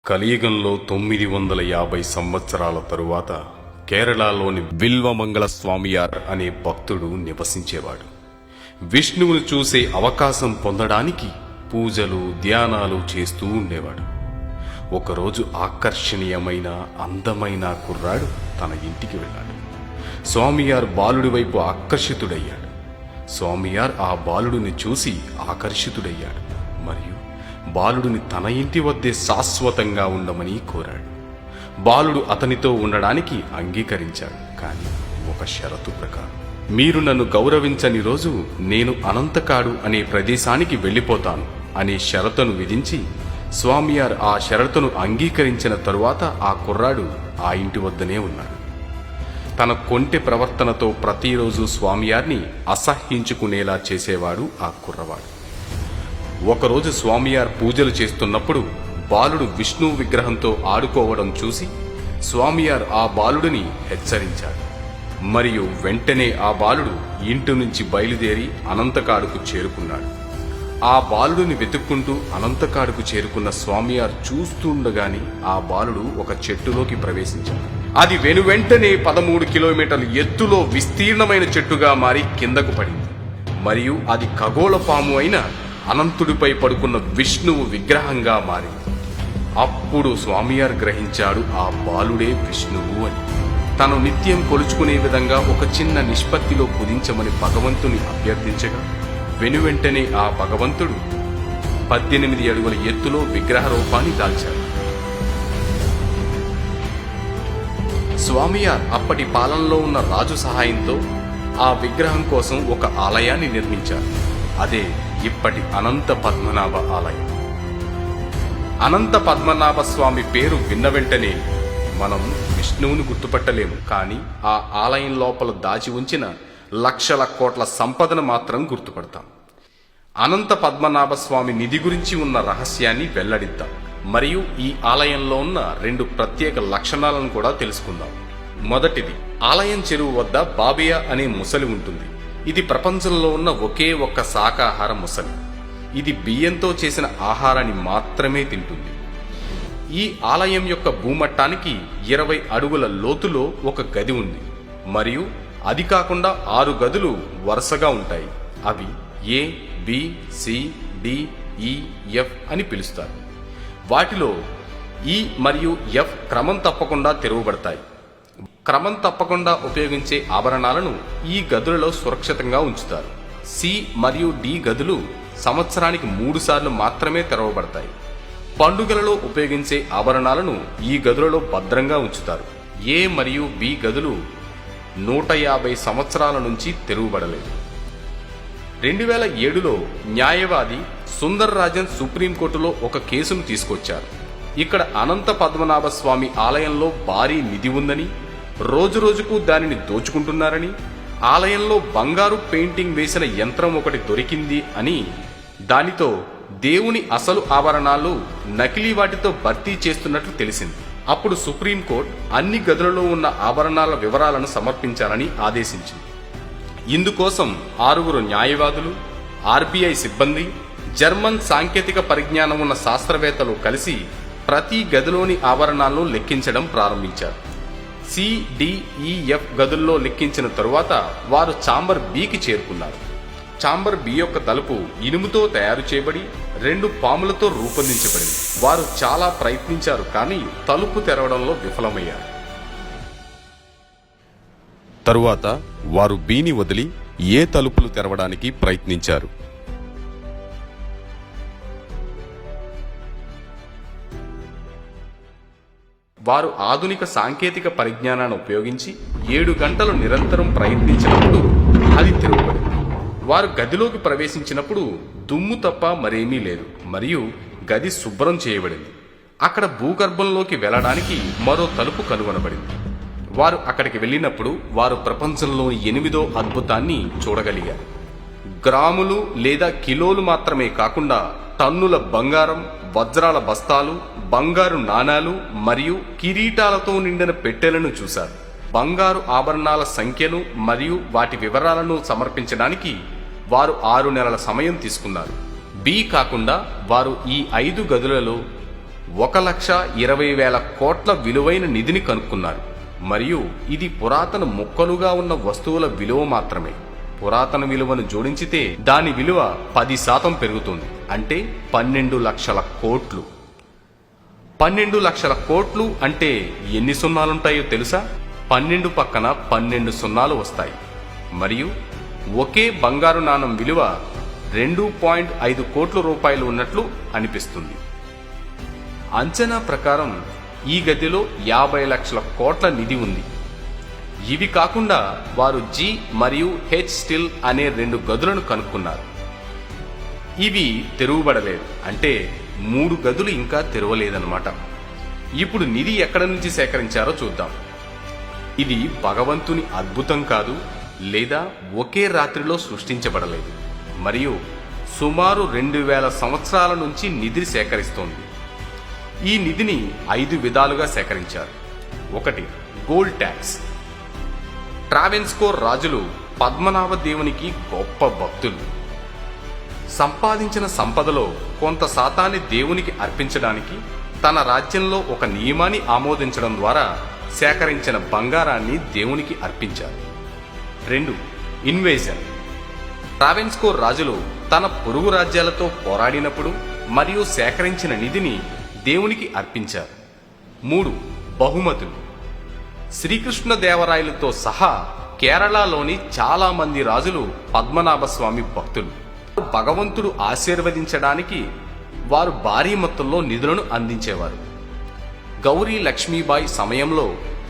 కలియుగంలో 950 సంవత్సరాల తరువాత కేరళలోని బిల్వమంగళ స్వామియార్ అనే భక్తుడు నివసించేవాడు. విష్ణువును చూసే అవకాశం పొందడానికి పూజలు ధ్యానాలు చేస్తూ ఉండేవాడు. ఒకరోజు ఆకర్షణీయమైన అందమైన కుర్రాడు తన ఇంటికి వెళ్ళాడు. స్వామియార్ బాలుడి వైపు ఆకర్షితుడయ్యాడు. స్వామియార్ ఆ బాలుడిని చూసి ఆకర్షితుడయ్యాడు మరియు బాలుడిని తన ఇంటి వద్దే శాశ్వతంగా ఉండమని కోరాడు. బాలుడు అతనితో ఉండడానికి అంగీకరించాడు. కానీ ఒక షరతు ప్రకారం, మీరు నన్ను గౌరవించని రోజు నేను అనంతకాడు అనే ప్రదేశానికి వెళ్ళిపోతాను అనే షరతును విధించి, స్వామియార్ ఆ షరతును అంగీకరించిన తరువాత ఆ కుర్రాడు ఆ ఇంటి వద్దనే ఉన్నాడు. తన కొంటె ప్రవర్తనతో ప్రతిరోజు స్వామియార్ని అసహ్యించుకునేలా చేసేవాడు ఆ కుర్రవాడు. ఒకరోజు స్వామియార్ పూజలు చేస్తున్నప్పుడు బాలుడు విష్ణు విగ్రహంతో ఆడుకోవడం చూసి స్వామియార్ ఆ బాలుడిని హెచ్చరించాడు. మరియు వెంటనే ఆ బాలుడు ఇంటి నుంచి బయలుదేరి అనంతకాడుకు చేరుకున్నాడు. ఆ బాలుడిని వెతుక్కుంటూ అనంతకాడుకు చేరుకున్న స్వామియార్ చూస్తుండగానే ఆ బాలుడు ఒక చెట్టులోకి ప్రవేశించాడు. అది వెనువెంటనే 13 కిలోమీటర్ల ఎత్తులో విస్తీర్ణమైన చెట్టుగా మారి కిందకు పడింది. మరియు అది ఖగోళ పాము అయిన అనంతుడిపై పడుకున్న విష్ణువు విగ్రహంగా మారింది. అప్పుడు స్వామియార్ గ్రహించాడు ఆ బాలుడే విష్ణువు అని. తను నిత్యం కొలుచుకునే విధంగా ఒక చిన్న నిష్పత్తిలో కుదించమని భగవంతుని అభ్యర్థించగా వెనువెంటనే ఆ భగవంతుడు 18 అడుగుల ఎత్తులో విగ్రహ రూపాన్ని దాల్చాడు. స్వామియార్ అప్పటి పాలనలో ఉన్న రాజు సహాయంతో ఆ విగ్రహం కోసం ఒక ఆలయాన్ని నిర్మించారు. అదే ఇప్పటి అనంత పద్మనాభ ఆలయం. అనంత పద్మనాభ స్వామి పేరు విన్న వెంటనే మనం విష్ణువుని గుర్తుపట్టలేము, కానీ ఆ ఆలయం లోపల దాచి ఉంచిన లక్షల కోట్ల సంపదను మాత్రం గుర్తుపడతాం. అనంత పద్మనాభ స్వామి నిధి గురించి ఉన్న రహస్యాన్ని వెల్లడిద్దాం మరియు ఈ ఆలయంలో ఉన్న 2 ప్రత్యేక లక్షణాలను కూడా తెలుసుకుందాం. మొదటిది, ఆలయం చెరువు వద్ద బాబియా అనే ముసలి ఉంటుంది. ఇది ప్రపంచంలో ఉన్న ఒకే ఒక్క శాకాహార ముసలి. ఇది బియ్యంతో చేసిన ఆహారాన్ని మాత్రమే తింటుంది. ఈ ఆలయం యొక్క భూమట్టానికి 20 అడుగుల లోతులో ఒక గది ఉంది మరియు అది కాకుండా 6 గదులు వరుసగా ఉంటాయి. అవి ఏ, బి, సి, డి, ఈ, ఎఫ్ అని పిలుస్తారు. వాటిలో ఈ మరియు ఎఫ్ క్రమం తప్పకుండా తెరవబడతాయి. క్రమం తప్పకుండా ఉపయోగించే ఆభరణాలను ఈ గదులలో సురక్షితంగా ఉంచుతారు. సి మరియు డి గదులు సంవత్సరానికి 3 సార్లు మాత్రమే తెరవబడతాయి. పండుగలలో ఉపయోగించే ఆభరణాలను ఈ గదులలో భద్రంగా ఉంచుతారు. ఏ మరియు బి గదులు 150 సంవత్సరాల నుంచి తెరవబడలేదు. 2007లో న్యాయవాది సుందర్ రాజన్ సుప్రీంకోర్టులో ఒక కేసును తీసుకొచ్చారు. ఇక్కడ అనంత పద్మనాభ స్వామి ఆలయంలో భారీ నిధి ఉందని, రోజురోజుకు దానిని దోచుకుంటున్నారని, ఆలయంలో బంగారు పెయింటింగ్ వేసిన యంత్రం ఒకటి దొరికింది అని, దానితో దేవుని అసలు ఆభరణాలు నకిలీ వాటితో భర్తీ చేస్తున్నట్లు తెలిసింది. అప్పుడు సుప్రీంకోర్టు అన్ని గదులలో ఉన్న ఆభరణాల వివరాలను సమర్పించాలని ఆదేశించింది. ఇందుకోసం 6 న్యాయవాదులు, ఆర్బీఐ సిబ్బంది, జర్మన్ సాంకేతిక పరిజ్ఞానం ఉన్న శాస్త్రవేత్తలు కలిసి ప్రతి గదిలోని ఆభరణాలను లెక్కించడం ప్రారంభించారు. సిడిఈఎఫ్ గదుల్లో లెక్కించిన తరువాత వారు ఛాంబర్ బికి చేరుకున్నారు. ఛాంబర్ బి యొక్క తలుపు ఇనుముతో తయారు చేయబడి 2 పాములతో రూపొందించబడింది. వారు చాలా ప్రయత్నించారు, కానీ తలుపు తెరవడంలో విఫలమయ్యారు. తరువాత వారు బిని వదిలి ఏ తలుపులు తెరవడానికి ప్రయత్నించారు. వారు ఆధునిక సాంకేతిక పరిజ్ఞానాన్ని ఉపయోగించి 7 గంటలు నిరంతరం ప్రయత్నించినప్పుడు అది తెరవబడింది. వారు గదిలోకి ప్రవేశించినప్పుడు దుమ్ము తప్ప మరేమీ లేదు మరియు గది శుభ్రం చేయబడింది. అక్కడ భూగర్భంలోకి వెళ్ళడానికి మరో తలుపు కనుగొనబడింది. వారు అక్కడికి వెళ్ళినప్పుడు వారు ప్రపంచంలోని 8వ అద్భుతాన్ని చూడగలిగారు. గ్రాములు లేదా కిలోలు మాత్రమే కాకుండా టన్నుల బంగారం, వజ్రాల బస్తాలు, బంగారు నాణాలు మరియు కిరీటాలతో నిండిన పెట్టెలను చూశారు. బంగారు ఆభరణాల సంఖ్యను మరియు వాటి వివరాలను సమర్పించడానికి వారు 6 నెలల సమయం తీసుకున్నారు. బి కాకుండా వారు ఈ 5 గదులలో 1,20,000 కోట్ల విలువైన నిధిని కనుక్కున్నారు. మరియు ఇది పురాతన ముక్కలుగా ఉన్న వస్తువుల విలువ మాత్రమే. పురాతన విలువను జోడించితే దాని విలువ 10% పెరుగుతుంది. అంటే 12 లక్షల కోట్లు. 12 లక్షల కోట్లు అంటే ఎన్ని సున్నాలుంటాయో తెలుసా? 12 పక్కన 12 సున్నాలు వస్తాయి. మరియు ఒకే బంగారు నాణం విలువ 2.5 కోట్ల రూపాయలు ఉన్నట్లు అనిపిస్తుంది. అంచనా ప్రకారం ఈ గదిలో 50 లక్షల కోట్ల నిధి ఉంది. ఇవి కాకుండా వారు జి మరియు హెచ్ స్టిల్ అనే 2 గదులను కనుక్కున్నారు. ఇవి తెరువబడలేదు. అంటే 3 గదులు ఇంకా తెరవలేదన్నమాట. ఇప్పుడు నిధి ఎక్కడ నుంచి సేకరించారో చూద్దాం. ఇది భగవంతుని అద్భుతం కాదు, లేదా ఒకే రాత్రిలో సృష్టించబడలేదు. మరియు సుమారు 2000 సంవత్సరాల నుంచి నిధిని సేకరిస్తోంది. ఈ నిధిని 5 విధాలుగా సేకరించారు. 1. Gold tax. ట్రావెన్స్కోర్ రాజులు పద్మనాభ దేవునికి గొప్ప భక్తులు. సంపాదించిన సంపదలో కొంత శాతాన్ని దేవునికి అర్పించడానికి తన రాజ్యంలో ఒక నియమాన్ని ఆమోదించడం ద్వారా సేకరించిన బంగారాన్ని దేవునికి అర్పించారు. 2. ఇన్వేజన్. ట్రావెన్స్కోర్ రాజులు తన పొరుగు రాజ్యాలతో పోరాడినప్పుడు మరియు సేకరించిన నిధిని దేవునికి అర్పించారు. 3. బహుమతులు. శ్రీకృష్ణదేవరాయలతో సహా కేరళలోని చాలా మంది రాజులు పద్మనాభ స్వామి భక్తులు. భగవంతుడు ఆశీర్వదించడానికి వారు భారీ మొత్తంలో నిధులను అందించేవారు. గౌరీ లక్ష్మీబాయి సమయంలో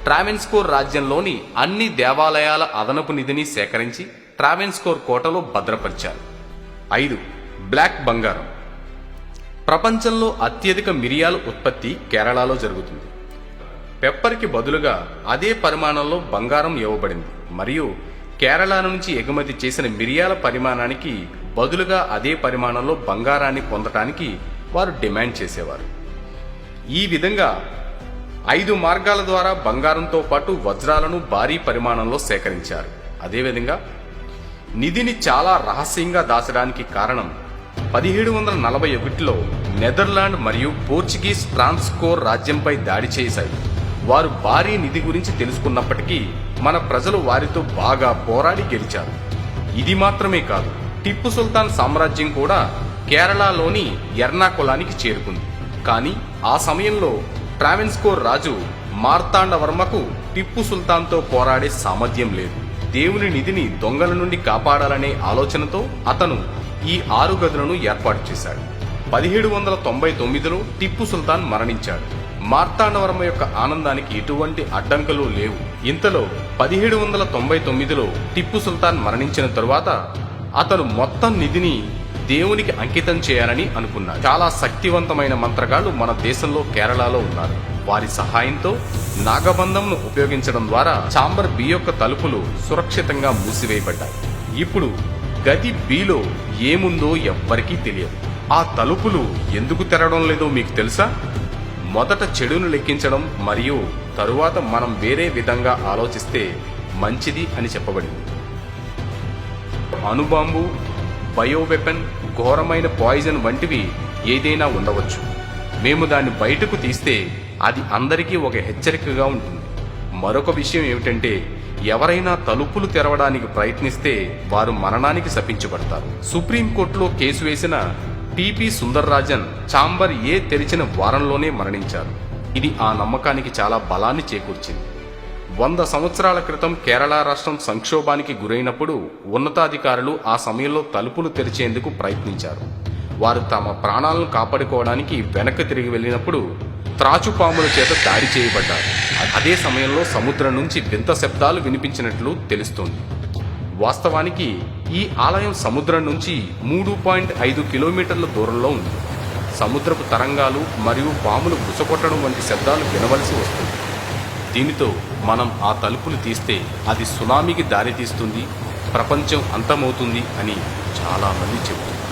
ట్రావెన్స్కోర్ రాజ్యంలోని అన్ని దేవాలయాల అదనపు నిధిని సేకరించి ట్రావెన్స్కోర్ కోటలో భద్రపరిచారు. 5. బ్లాక్ బంగారం. ప్రపంచంలో అత్యధిక మిరియాల ఉత్పత్తి కేరళలో జరుగుతుంది. పెప్పర్కి బదులుగా అదే పరిమాణంలో బంగారం ఇవ్వబడింది. మరియు కేరళ నుంచి ఎగుమతి చేసిన మిరియాల పరిమాణానికి బదులుగా అదే పరిమాణంలో బంగారాన్ని పొందటానికి వారు డిమాండ్ చేసేవారు. ఈ విధంగా 5 మార్గాల ద్వారా బంగారంతో పాటు వజ్రాలను భారీ పరిమాణంలో సేకరించారు. అదేవిధంగా నిధిని చాలా రహస్యంగా దాచడానికి కారణం 1741లో నెదర్లాండ్ మరియు పోర్చుగీస్ ట్రాన్స్కోర్ రాజ్యంపై దాడి చేశాయి. వారు భారీ నిధి గురించి తెలుసుకున్నప్పటికీ మన ప్రజలు వారితో బాగా పోరాడి గెలిచారు. ఇది మాత్రమే కాదు, టిప్పు సుల్తాన్ సామ్రాజ్యం కూడా కేరళలోని ఎర్నాకులానికి చేరుకుంది. కానీ ఆ సమయంలో ట్రావెన్స్కోర్ రాజు మార్తాండవర్మకు టిప్పు సుల్తాన్తో పోరాడే సామర్థ్యం లేదు. దేవుని నిధిని దొంగల నుండి కాపాడాలనే ఆలోచనతో అతను ఈ 6 గదులను ఏర్పాటు చేశాడు. 1799లో టిప్పు సుల్తాన్ మరణించాడు. మార్తాండవర్మ యొక్క ఆనందానికి ఎటువంటి అడ్డంకులు లేవు. ఇంతలో 1799లో టిప్పు సుల్తాన్ మరణించిన తరువాత అతను మొత్తం నిధిని దేవునికి అంకితం చేయాలని అనుకున్నాడు. చాలా శక్తివంతమైన మంత్రగాళ్లు మన దేశంలో కేరళలో ఉన్నారు. వారి సహాయంతో నాగబంధంను ఉపయోగించడం ద్వారా ఛాంబర్ బి యొక్క తలుపులు సురక్షితంగా మూసివేయబడ్డాయి. ఇప్పుడు గది బిలో ఏముందో ఎవ్వరికీ తెలియదు. ఆ తలుపులు ఎందుకు తెరవడం లేదో మీకు తెలుసా? మొదట చెడును లెక్కించడం మరియు తరువాత మనం వేరే విధంగా ఆలోచిస్తే మంచిది అని చెప్పబడింది. అణుబాంబు, బయోవెపన్, ఘోరమైన పాయిజన్ వంటివి ఏదైనా ఉండవచ్చు. మేము దాన్ని బయటకు తీస్తే అది అందరికీ ఒక హెచ్చరికగా ఉంటుంది. మరొక విషయం ఏమిటంటే, ఎవరైనా తలుపులు తెరవడానికి ప్రయత్నిస్తే వారు మరణానికి శపించబడతారు. సుప్రీంకోర్టులో కేసు వేసిన పిపి సుందర్రాజన్ ఛాంబర్ ఏ తెరిచిన వారంలోనే మరణించారు. ఇది ఆ నమ్మకానికి చాలా బలాన్ని చేకూర్చింది. 100 సంవత్సరాల క్రితం కేరళ రాష్ట్రం సంక్షోభానికి గురైనప్పుడు ఉన్నతాధికారులు ఆ సమయంలో తలుపులు తెరిచేందుకు ప్రయత్నించారు. వారు తమ ప్రాణాలను కాపాడుకోవడానికి వెనక్కి తిరిగి వెళ్ళినప్పుడు త్రాచుపాముల చేత దాడి చేయబడ్డారు. అదే సమయంలో సముద్రం నుంచి వింత శబ్దాలు వినిపించినట్లు తెలుస్తోంది. వాస్తవానికి ఈ ఆలయం సముద్రం నుంచి 3.5 కిలోమీటర్ల దూరంలో ఉంది. సముద్రపు తరంగాలు మరియు పాములు బుసకొట్టడం వంటి శబ్దాలు వినవలసి వస్తుంది. దీనితో మనం ఆ తలుపులు తీస్తే అది సునామీకి దారితీస్తుంది, ప్రపంచం అంతమవుతుంది అని చాలామంది చెబుతున్నారు.